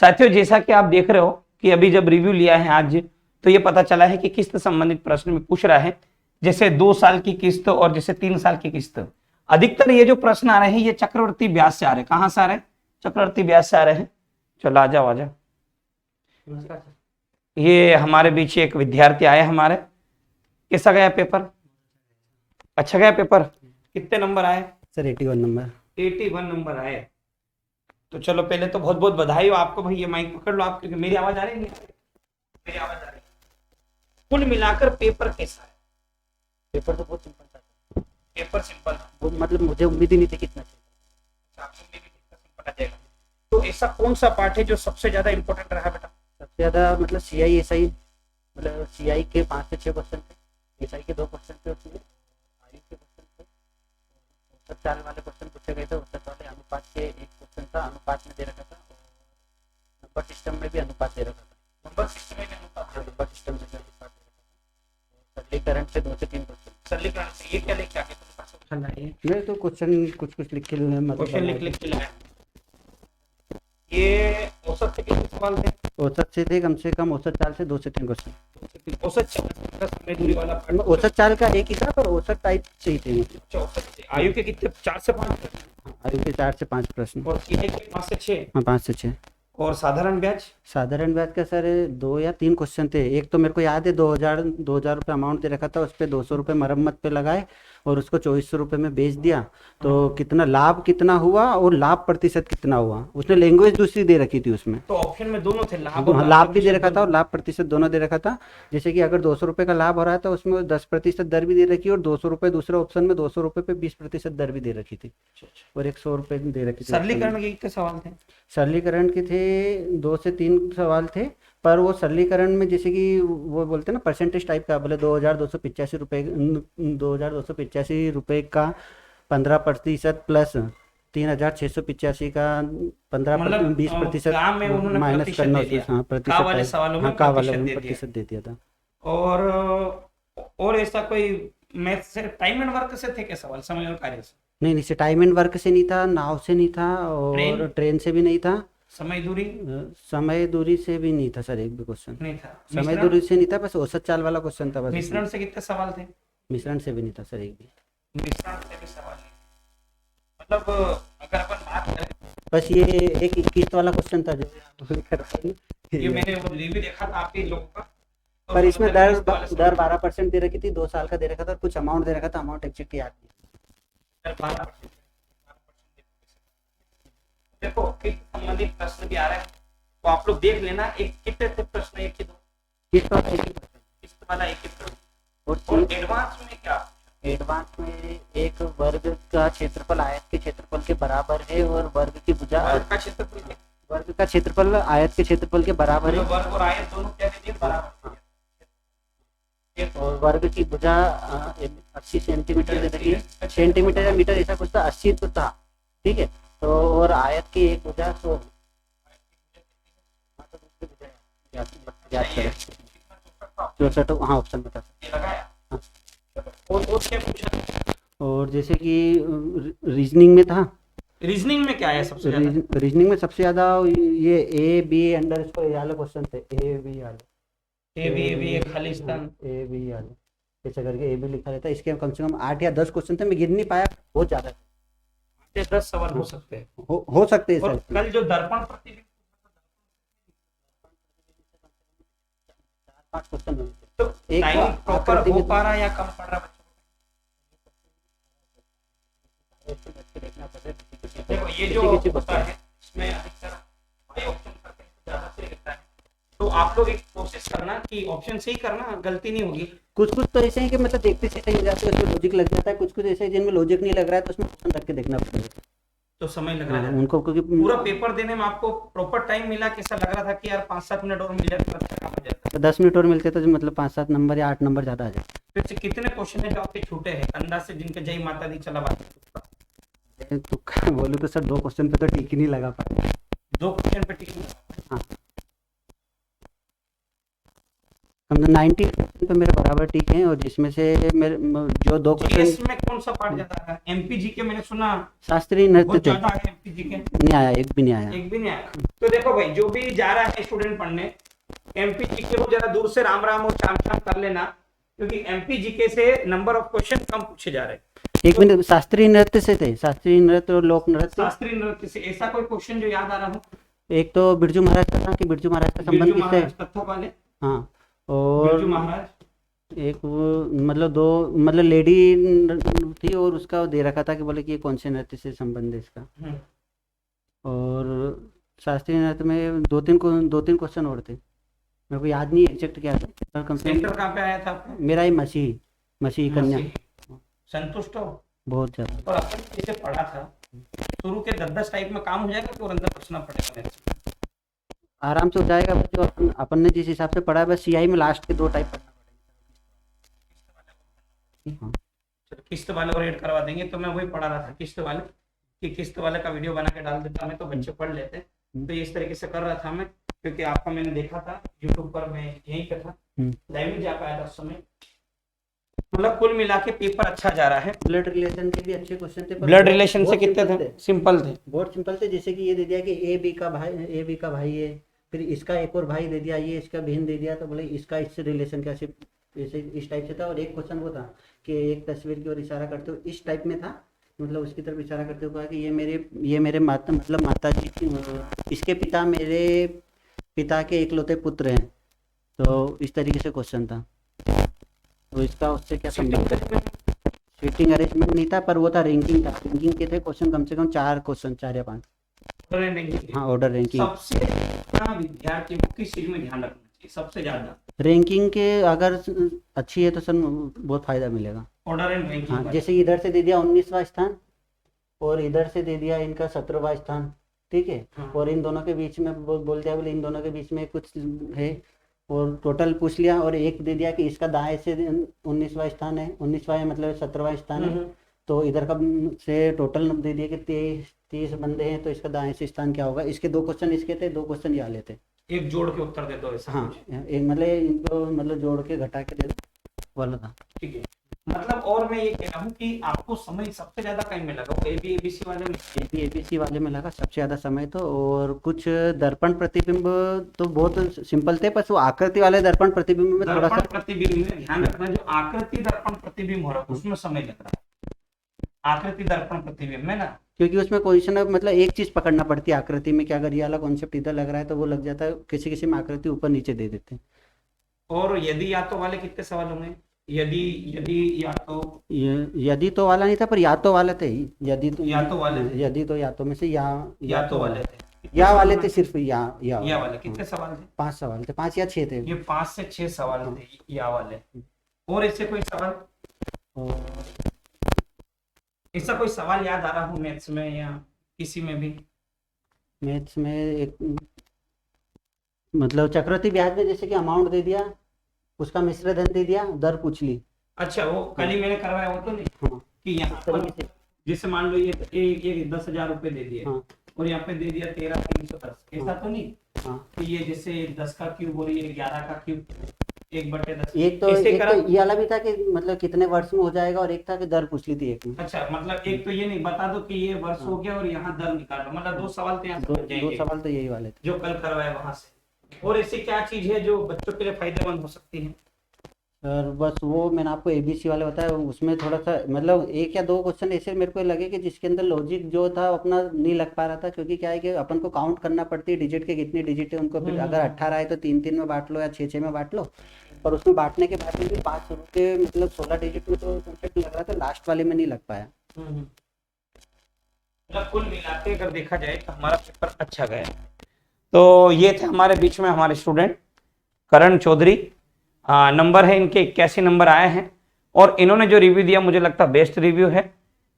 साथियों, जैसा कि आप देख रहे हो कि अभी जब रिव्यू लिया है आज, तो ये पता चला है कि किस्त संबंधित प्रश्न में पूछ रहा है, जैसे 2 साल की किस्त और जैसे 3 साल की किस्त। अधिकतर ये जो प्रश्न आ रहे हैं ये चक्रवर्ती ब्याज से आ रहे हैं। कहां से आ रहे हैं? चक्रवर्ती ब्याज से आ रहे हैं। चलो आ जाओ आ जाओ। ये हमारे बीच एक विद्यार्थी आए हमारे। कैसा गया पेपर? अच्छा गया पेपर। कितने नंबर आए सर? 81 नंबर। 81 नंबर आए। तो चलो पहले तो बहुत बहुत बधाई हो आपको भाई। ये माइक पकड़ लो आप, क्योंकि मेरी आवाज आ रही है। मेरी आवाज आ रही है। कुल मिलाकर पेपर कैसा है? पेपर तो बहुत सिंपल था। पेपर सिंपल था। वो मतलब मुझे उम्मीद ही नहीं थी कितना सिंपल आ जाएगा। तो ऐसा कौन सा पार्ट है जो सबसे ज्यादा इंपॉर्टेंट रहा बेटा? सबसे ज्यादा मतलब सीआई एसआई, मतलब सीआई के 5 से 6 क्वेश्चन थे, एसआई के 2 क्वेश्चन थे, उसमें आयु के क्वेश्चन थे, औसत चाल वाले क्वेश्चन पूछे गए थे। औसत वाले अनुपात के एक क्वेश्चन था, अनुपात में दे रखा था, और नंबर सिस्टम में भी अनुपात दे रखा था। नंबर सिस्टम में अनुपात नंबर सिस्टम में भी अनुपात दे रखा था। सरलीकरण से 2 से 3 क्वेश्चन। सरलीकरण से ये क्या लेके आके तुम पास क्वेश्चन लाए? नहीं तो क्वेश्चन कुछ कुछ लिख के क्वेश्चन लिख के लाए। ये औसत से कितने सवाल थे? औसत से थे कम से कम, औसत चाल से 2 से 3 क्वेश्चन। औसत चाल समय दूरी वाला पार्ट। औसत चाल का एक ही था, पर औसत टाइप से ही थे। मतलब औसत से आयु के कितने? 4 से 5। आयु के 4 से 5 प्रश्न। और सीआई के 5 से 6। हाँ, 5 से 6। और साधारण ब्याज? साधारण ब्याज का सर 2 या 3 क्वेश्चन थे। एक तो मेरे को याद है 2000 रुपये अमाउंट दे रखा था, उस पर 200 रुपये मरम्मत पे लगाए और उसको 2400 रुपये में बेच दिया। तो कितना लाभ कितना हुआ और लाभ प्रतिशत कितना हुआ, उसने लैंग्वेज दूसरी दे रखी थी उसमें। तो ऑप्शन में दोनों थे, लाभ भी दे रखा था और लाभ प्रतिशत दोनों दे रखा था। जैसे कि अगर 200 रुपये का लाभ हो रहा है तो उसमें 10% दर भी दे रखी, और 200 रुपये दूसरे ऑप्शन में 200 रुपये पे 20% दर भी दे रखी थी, और 100 रुपये दे रखी थी। सरलीकरण के कितने सवाल थे? सरलीकरण के थे 2 से 3 सवाल थे, पर वो सरलीकरण में जैसे कि वो बोलते हैं ना परसेंटेज टाइप का, बोले 2285 रुपये, 2285 रुपये का 15% प्लस 3685 का 20% माइनस करना, हाँ प्रतिशत प्रतिशत दे दिया था। और ऐसा कोई मैथ से, टाइम एंड वर्क से थे क्या सवाल? समय और कार्य से? नहीं, से टाइम एंड वर्क से नहीं था, नाव से नहीं था, और ट्रेन से भी नहीं था। समय दूरी? समय दूरी से भी नहीं था सर, एक भी क्वेश्चन नहीं था। समय दूरी से नहीं था, बस औसत चाल वाला क्वेश्चन था बस। मिश्रण से कितने सवाल थे? मिश्रण से भी नहीं था सर, एक भी। मिश्रण से भी सवाल नहीं। मतलब अगर अपन बात करें, बस ये एक 21 वाला क्वेश्चन था जो ये मैंने वो रिव्यू देखा था आप ही लोगों का, पर इसमें दर 12% दे रखी थी, 2 साल का दे रखा था, और कुछ अमाउंट दे रखा था, अमाउंट एग्जैक्ट याद नहीं। 12%। देखो किस संबंधित प्रश्न भी आ रहे हैं, तो आप लोग देख लेना। एक कितने थे प्रश्न? एक ही दो? किस्त वाला एक ही प्रश्न। और एडवांस में क्या? एडवांस में एक वर्ग का क्षेत्रफल आयत के क्षेत्रफल के बराबर है, और वर्ग की भुजा वर्ग का क्षेत्रफल आयत के क्षेत्रफल के बराबर है, वर्ग और आयत दोनों क्या दे दिए? बराबर। और वर्ग की भुजा 80 सेंटीमीटर दे रखी है, सेंटीमीटर या मीटर ऐसा कुछ था, 80 तो था, ठीक है। तो और आयत की एक भुजा 100। याद करें 64, हाँ ऑप्शन बता। और जैसे कि रीजनिंग में था। रीजनिंग में क्या है सबसे ज्यादा? रीजनिंग में सबसे ज्यादा ये ए बी अंडर इसको ये वाले क्वेश्चन थे, A B Khalistan A B वाले ऐसा करके ए बी लिखा रहता है। इसके कम से कम 8 या 10 क्वेश्चन थे, मैं गिन नहीं पाया, बहुत ज्यादा 10 सवाल हो सकते हैं। हो सकते हैं। और कल जो दर्पण प्रतिबिंब 4-5 क्वेश्चन हुए, तो टाइम प्रॉपर हो पा रहा है या कम पड़ रहा है? देखो ये जो होता है इसमें अधिकतर ऑप्शन करते हैं, ज्यादा सही लगता है। तो आप लोग एक कोशिश करना कि ऑप्शन से ही करना, गलती नहीं होगी। कुछ तो ऐसे हैं कि मतलब देखते सीखते हो जाते हैं, उसमें लॉजिक लग जाता है। कुछ ऐसे हैं जिनमें लॉजिक नहीं लग रहा है, तो उसमें क्वेश्चन रख के देखना पड़ेगा, तो समय लग रहा है उनको, क्योंकि पूरा पेपर देने में आपको प्रॉपर टाइम मिला? कैसा लग रहा था कि यार 5-7 मिनट और मिल जाए तो अच्छा काम हो जाता? 10 मिनट और मिलते तो मतलब 5-7 नंबर या 8 नंबर ज्यादा आ जाए। फिर से कितने क्वेश्चन है जो आपके छूटे हैं अंदाज से, जिनके जय माता दी चला बात? तो बोलूँ तो सर 2 क्वेश्चन पे तो टिक ही नहीं लगा पाया। 2 क्वेश्चन पे टिक नहीं लगा? हाँ, 90% पे मेरे बराबर ठीक है, और जिसमें से मेरे जो 2 क्वेश्चन में कौन सा पार्ट ज्यादा है? एमपीजी के मैंने सुना शास्त्रीय नृत्य थे, ज्यादा है एमपीजी के। नहीं आया, एक भी नहीं आया। एक भी नहीं आया। तो देखो भाई, जो भी जा रहा है स्टूडेंट पढ़ने एमपी जीके को, जरा दूर से राम राम और चाम चाम कर लेना, क्योंकि एमपी जीके से नंबर ऑफ क्वेश्चन कम पूछे जा रहे हैं। एक मिनट, शास्त्रीय नृत्य से थे, शास्त्रीय नृत्य और लोक नृत्य। शास्त्रीय नृत्य से ऐसा कोई क्वेश्चन जो याद आ रहा हो? एक तो बिरजू महाराज का था कि बिरजू महाराज का संबंध बिरजू किससे है? महाराज तत्व वाले, हाँ, और बिरजू महाराज एक वो मतलब दो मतलब लेडी थी और उसका दे रखा था कि बोले कि ये कौन से नृत्य से संबंध है इसका। और शास्त्रीय नृत्य में दो तीन क्वेश्चन और थे, मेरे को याद नहीं एग्जैक्ट क्या था, पर कम से कम सेंटर कहाँ पे आया था आपका? मेरा ही मसीह कन्या। संतुष्ट हो? बहुत ज्यादा। और अपन जैसे पढ़ा था शुरू के 10-10 टाइप में काम हो जाएगा कि और अंदर पूछना पड़ेगा मेरे से? आराम से हो जाएगा, बस जो अपन ने जिस हिसाब से पढ़ा है, बस सीआई में लास्ट के 2 टाइप पढ़ना पड़ेगा। हाँ, चलो किस्त वाले और ऐड करवा देंगे। तो मैं वही पढ़ा रहा था किस्त वाले, कि किस्त वाले का वीडियो बना के डाल देता मैं, तो बच्चे पढ़ लेते। तो ये इस तरीके से कर रहा था मैं, क्योंकि आपका मैंने देखा था यूट्यूब पर, मैं यहीं पे था, लाइव नहीं जा पाया था उस समय। मतलब कुल मिला के पेपर अच्छा जा रहा है। ब्लड रिलेशन के भी अच्छे क्वेश्चन थे। ब्लड रिलेशन से कितने थे? सिंपल थे, बहुत सिंपल थे। जैसे कि ये दे दिया कि ए बी का भाई है, फिर इसका एक और भाई दे दिया, ये इसका बहन दे दिया, तो बोले इसका इससे रिलेशन कैसे, ऐसे इस टाइप से था। और एक क्वेश्चन वो था कि एक तस्वीर की ओर इशारा करते हुए, इस टाइप में था, मतलब उसकी तरफ इशारा करते हुए कहा कि ये मेरे माता, मतलब माता जी की, इसके पिता मेरे पिता के इकलौते पुत्र हैं। तो इस तरीके से क्वेश्चन था। तो इसका उससे क्या संबंध है? सीटिंग अरेंजमेंट नहीं था, पर वो था रैंकिंग था। रैंकिंग के थे क्वेश्चन, कम से कम 4 क्वेश्चन, 4 या 5। हाँ, ऑर्डर रैंकिंग। सबसे ज्यादा विद्यार्थी को किस चीज में ध्यान रखना चाहिए सबसे ज्यादा? रैंकिंग के अगर अच्छी है तो सर बहुत फायदा मिलेगा। Order and ranking. हाँ, जैसे इधर से दे दिया 19वां स्थान और इधर से दे दिया इनका 17वां स्थान, ठीक है। हाँ। और इन दोनों के बीच में बोल दिया, बोले इन दोनों के बीच में कुछ है, और टोटल पूछ लिया। और एक दे दिया कि इसका दाएं से 19वां स्थान है, 19वां है मतलब 17वां स्थान है। तो इधर का से टोटल दे दिया कि 30 बंदे हैं, तो इसका दाएं से स्थान क्या होगा। इसके 2 क्वेश्चन इसके थे, 2 क्वेश्चन यहाँ लेते। एक जोड़ के उत्तर दे दो ऐसा? हाँ, एक मतलब इनको मतलब जोड़ के घटा के दे दो वाला था। ठीक है। मतलब और मैं ये कह रहा हूँ कि आपको समय सबसे ज्यादा कहीं में लगा? एबीसी वाले में? एबीसी वाले में लगा सबसे ज्यादा समय तो। और कुछ दर्पण प्रतिबिंब तो बहुत सिंपल थे, बस वो आकृति वाले दर्पण प्रतिबिंब में थोड़ा सा प्रतिबिंब में ध्यान रखना, जो आकृति दर्पण प्रतिबिंब हो रहा है उसमें समय लग रहा है। आकृति दर्पण प्रतिबिंब में ना, क्योंकि उसमें क्वेश्चन मतलब एक चीज पकड़ना पड़ती है आकृति में, कि अगर ये वाला कॉन्सेप्ट इधर लग रहा है तो वो लग जाता है। किसी में आकृति ऊपर नीचे दे देते हैं। और यदि या तो वाले कितने सवाल होंगे? यदि यदि तो वाला नहीं था, पर या तो वाले थे। या तो वाले, यदि तो या तो में से या तो वाले थे, या वाले थे सिर्फ या वाले। कितने सवाल थे? 5 सवाल थे, 5 या 6 थे। ये 5 से 6 सवाल थे या वाले। और इससे कोई सवाल, ऐसा कोई सवाल याद आ रहा हो मैथ्स में या किसी में भी? मैथ्स में एक मतलब चक्रवृद्धि ब्याज में जैसे कि अमाउंट दे दिया, उसका मिश्र धन दे दिया, दर पूछ ली। अच्छा, वो कल ही मैंने करवाया वो तो नहीं? हाँ, कि यहाँ पर जैसे मान लो ये 10,000 रुपए दे दिए। हाँ। और यहाँ पे दे दिया 13,310, ऐसा तो नहीं? हाँ, कि ये जैसे 10 का क्यूब और ये 11 का क्यूब 1/10। एक तो ये वाला भी था कि मतलब कितने वर्ष में हो जाएगा, और एक था कि दर पूछ ली थी एक में। अच्छा, मतलब एक तो ये नहीं बता दो कि ये वर्ष हो गया और यहाँ दर निकालो, मतलब 2 सवाल तो यहाँ से 2 सवाल तो यही वाले थे जो कल करवाए वहां से। और ऐसी क्या चीज है जो बच्चों के लिए फायदेमंद हो सकती है? सर बस वो मैंने आपको एबीसी वाले बताया, उसमें थोड़ा सा मतलब 1 या 2 क्वेश्चन ऐसे मेरे को लगे कि जिसके अंदर लॉजिक जो था अपना नहीं लग पा रहा था। क्योंकि क्या है कि अपन को काउंट करना पड़ती है डिजिट के, कितने डिजिट है उनको। फिर अगर 18 है तो 3-3 में बांट लो या 6-6 में बांट लो। पर उसमें बांटने के बाद भी 5 शुरू के मतलब 16 डिजिट में तो कॉन्सेप्ट लग रहा था, लास्ट वाले में नहीं लग पाया। मतलब कुल मिला के अगर देखा जाए तो हमारा पेपर अच्छा गया। तो ये थे हमारे बीच में हमारे स्टूडेंट करण चौधरी। नंबर है इनके 81 नंबर आए हैं, और इन्होंने जो रिव्यू दिया मुझे लगता है बेस्ट रिव्यू है।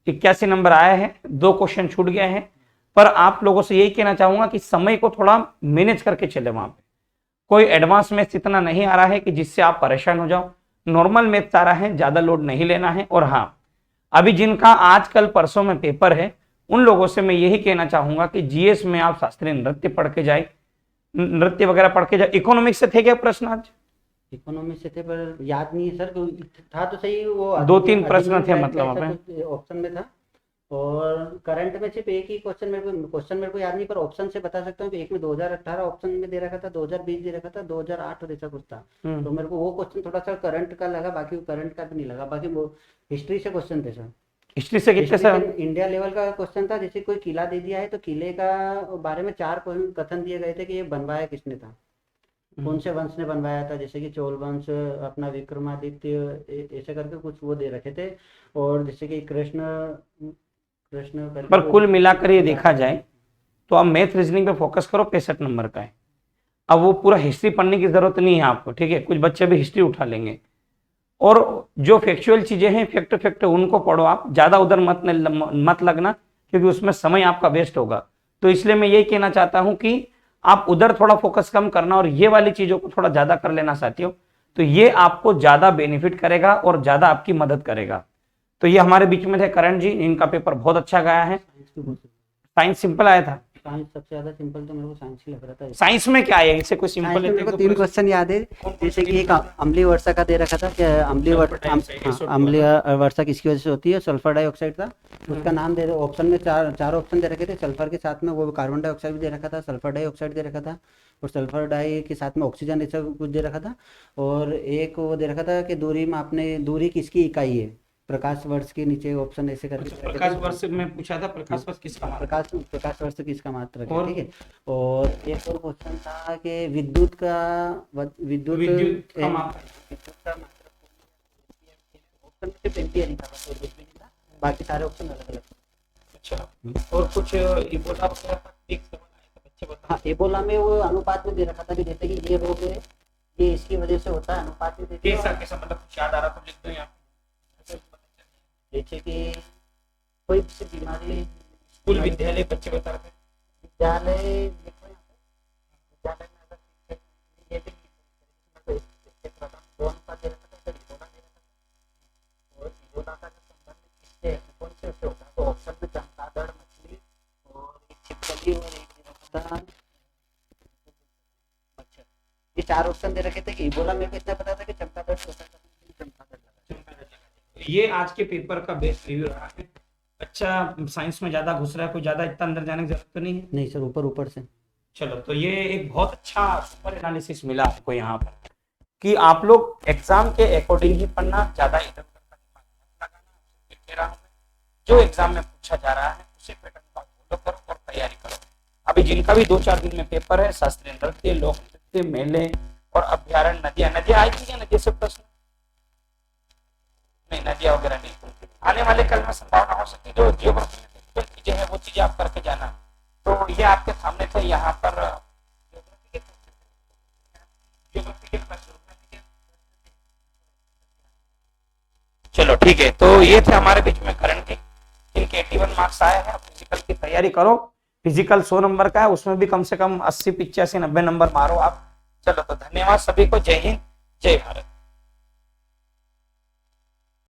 81 नंबर आए हैं, 2 क्वेश्चन छूट गए हैं। पर आप लोगों से यही कहना चाहूंगा कि समय को थोड़ा मैनेज करके चले। वहां पे कोई एडवांस मैथ्स इतना नहीं आ रहा है कि जिससे आप परेशान हो जाओ। नॉर्मल मैथ्स आ रहा है, ज्यादा लोड नहीं लेना है। और हाँ, अभी जिनका आजकल परसों में पेपर है उन लोगों से मैं यही कहना चाहूंगा कि जीएस में आप शास्त्रीय नृत्य पढ़ के जाए, नृत्य वगैरह पढ़ के जाए। इकोनॉमिक्स से थे क्या प्रश्न आज? इकोनॉमिक्स से थे पर याद नहीं है सर, था तो सही। वो 2-3 प्रश्न थे मतलब ऑप्शन में था, और करंट में सिर्फ एक ही क्वेश्चन मेरे को याद नहीं, पर ऑप्शन से बता सकता हूँ कि एक में 2018 ऑप्शन में दे रखा था, 2020 दे रखा था, 2008 और ऐसा कुछ था। तो मेरे को वो क्वेश्चन थोड़ा सा करंट का लगा, बाकी करंट का भी नहीं लगा, बाकी वो हिस्ट्री से क्वेश्चन थे सर। हिस्ट्री से कितने हिस्ट्री सर? से इंडिया लेवल का क्वेश्चन था, जैसे कोई किला दे दिया है तो किले का बारे में 4 कथन दिए गए थे कि ये बनवाया किसने था, कौन से वंश ने बनवाया था, जैसे कि चोल वंश, अपना विक्रमादित्य, ऐसे करके कुछ वो दे रखे थे। और जैसे कि कृष्ण कृष्ण करके पर कोई कुल मिलाकर ये देखा जाए तो आप मैथ रीजनिंग पे फोकस करो, 65 नंबर का है। अब वो पूरा हिस्ट्री पढ़ने की जरूरत नहीं है आपको, ठीक है, कुछ बच्चे भी हिस्ट्री उठा लेंगे। और जो फैक्चुअल चीजें हैं, फैक्ट उनको पढ़ो आप, ज्यादा उधर मत लगना, क्योंकि उसमें समय आपका वेस्ट होगा। तो इसलिए मैं यही कहना चाहता हूं कि आप उधर थोड़ा फोकस कम करना और ये वाली चीजों को थोड़ा ज्यादा कर लेना साथियों, तो ये आपको ज्यादा बेनिफिट करेगा और ज्यादा आपकी मदद करेगा। तो ये हमारे बीच में थे करण जी, इनका पेपर बहुत अच्छा गया है। साइंस सिंपल आया था। साइंस सबसे ज्यादा सिंपल तो मेरे को साइंस ही लग रहा था। साइंस में क्या है, इससे कोई साइंस सिंपल में मेरे को 3 क्वेश्चन याद है, जैसे कि एक अम्लीय वर्षा का दे रखा था कि अम्लीय वर्षा किसकी वजह से होती है, सल्फर डाइऑक्साइड था। उसका नाम दे, ऑप्शन में चार ऑप्शन दे रखे थे, सल्फर के साथ में वो कार्बन डाइऑक्साइड भी दे रखा था, सल्फर डाइऑक्साइड दे रखा था, और सल्फर डाई के साथ में ऑक्सीजन ऐसा कुछ दे रखा था। और एक वो दे रखा था कि दूरी किसकी इकाई है, प्रकाश वर्ष के नीचे ऑप्शन ऐसे करके दे रखे थे। प्रकाश वर्ष में पूछा था, प्रकाश वर्ष किसका मात्रक? प्रकाश वर्ष किसका मात्रक है, और? ठीक है। और एक और क्वेश्चन था कि विद्युत का विद्युत का मात्रक। विद्युत का मात्रक ऑप्शन में सिर्फ एम्पियर ही था, बस और कुछ भी नहीं था, बाकी सारे ऑप्शन अलग अलग थे। अच्छा, और कुछ इबोला वगैरह का एक सवाल आया था, बच्चे बता। हाँ, एबोला में वो अनुपात में दे रखा था कि जैसे कि ये रोग है, ये इसकी वजह से होता है, अनुपात में देते कैसा कैसा मतलब कुछ याद आ रहा तो लिख दो यहाँ। जैसे कि कोई भी बीमारी, स्कूल विद्यालय बच्चे बता रहे थे। विद्यालय देखो यहाँ पे, विद्यालय में अगर ये भी दो अनुपात दे रखा था, इधर इबोला दे रखा था। और इबोला का जो संबंध किससे है, कौन से होता है, तो ऑप्शन में चमगादड़ मछली और एक छिपकली और एक दे रखा था मच्छर। ये 4 ऑप्शन दे रखे थे कि इबोला मेरे को इतना पता था कि चमगादड़ से होता था, चमगादड़ लगा। ये आज के पेपर का बेस्ट रिव्यू रहा है। अच्छा, साइंस में ज्यादा घुस रहा है, कोई ज्यादा इतना अंदर जाने की जरूरत तो नहीं है। नहीं सर, ऊपर से। चलो, तो ये एक बहुत अच्छा सुपर एनालिसिस मिला आपको यहाँ पर कि आप लोग एग्जाम के अकॉर्डिंग ही पढ़ना, ज्यादा इधर लगाना, जो एग्जाम में पूछा जा रहा है उसी पैटर्न का फॉलो करो और तैयारी करो। अभी जिनका भी 2-4 दिन में पेपर है, शास्त्रीय नृत्य, लोक नृत्य, मेले और अभ्यारण्य, नदियां आएगी क्या, नदियों से प्रश्न नहीं, नदियां वगैरह नहीं। आने वाले कल में संभावना हो सकती है जो जियोग्राफी में चीजें हैं वो चीजें आप करके जाना। तो ये आपके सामने थे यहाँ पर जियोग्राफी के प्रश्न। चलो ठीक है, तो ये थे हमारे बीच में करण के, जिनके 81 मार्क्स आए हैं। फिजिकल की तैयारी करो, फिजिकल 100 नंबर का है, उसमें भी कम से कम 80, 85, 90 नंबर मारो आप। चलो, तो धन्यवाद सभी को, जय हिंद, जय भारत।